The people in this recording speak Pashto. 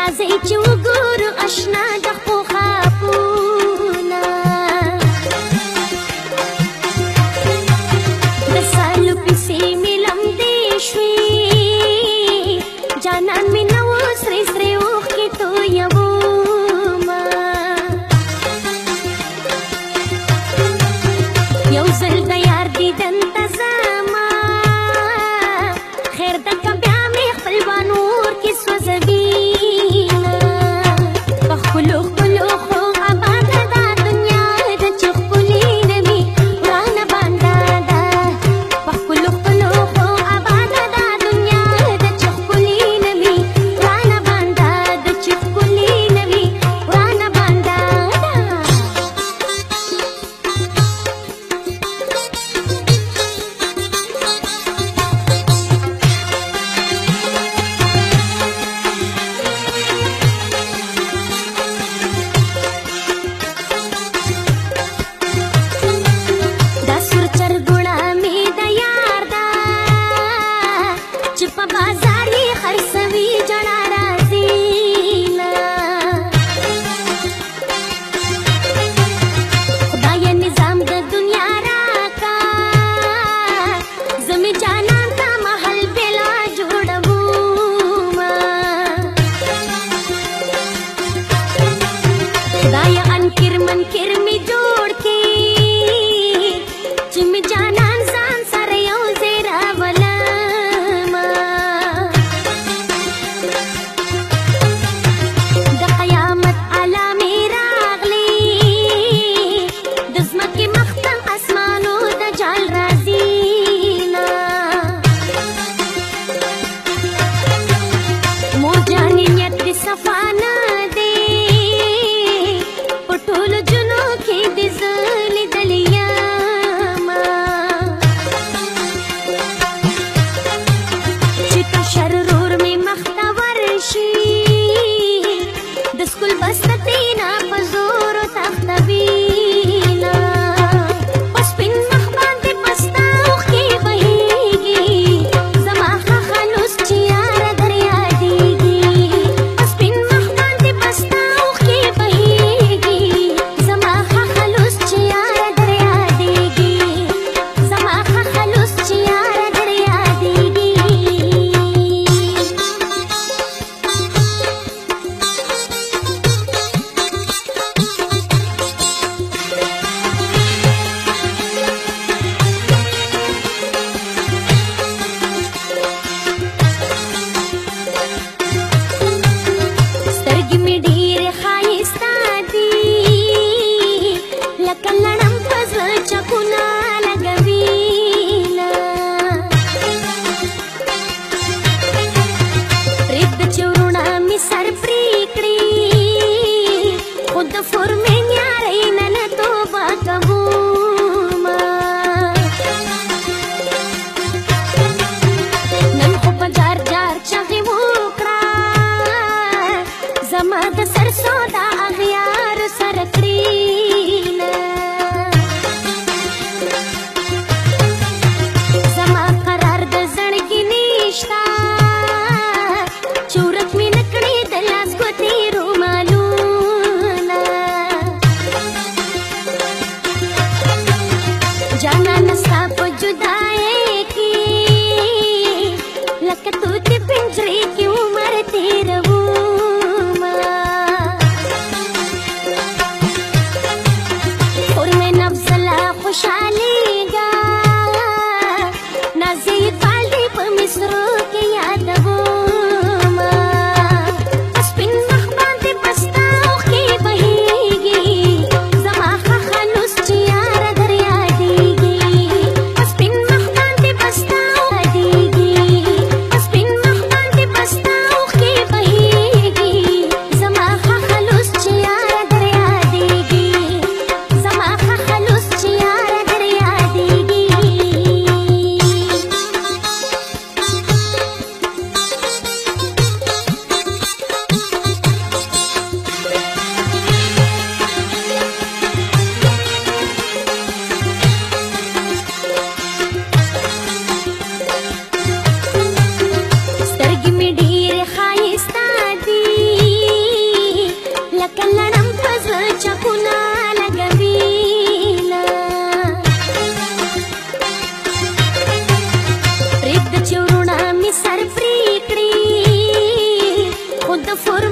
راځي چې وګورو اشنا د خوخاپونه د سالو پسې مې لمدې شوې جانان مې نه و سرې سرې اوښکې تویومه یو ځل د یار دیدن ته ځمه خیر ده که بیا مې خپل بانور کې سوځوینه په ښکلو ښکلو خو آباده دا دنیا ده چې ښکلې نه وي ورانه بانده ده په ښکلو ښکلو خو آباده دا دنیا ده چې ښکلې نه وي ورانه بانده ده چې ښکلې نه وي ورانه بانده ده دا سور چرګوړه مې د یار ده چې په بازار یې خرڅوي جړا راځي نه خدایه نظام د دنیا راکا زه مې جانان ته محل بلا جوړومه خدایه انکر منکر مې جوړ کړي چې مې جانان ځان سره یو ځای راولمه د قیامت علامې راغلي د ځمکې مخ ته اسمانو د جال راځي نه مور جانې نیت دې صفا نه دی په ټولو جنو کې دې زه لیدلې یمه چې تر شرور مې مخ ته ورشي د سکول بس ته تېنه په زورو تختوینه په سپین مخ باندې پسته اوښکې بهیږي زما ښه خلوص چې یاره در یادېږي په سپین مخ باندې پسته اوښکې بهیږي زما ښه خلوص چې یاره در یادېږي زما ښه خلوص چې یاره در یادېږي سترګې مې ډېرې ښایسته دي لکه لړم په زړه چکونه لګوینه پرېږده چې وروڼه مې سر پرې کړي خو د فورمین یارۍ نه نه توبه کومه نن خو په جار جار چغې وکړه زما د سر سودا اغیار سره کړینه زما قرار د زړګي نشته چې ورک مې نه کړې د لاس ګوتې رومالونه جانانه ستا په جدایۍ کې لکه توتې پنجرې کې عمر تېرومه سفر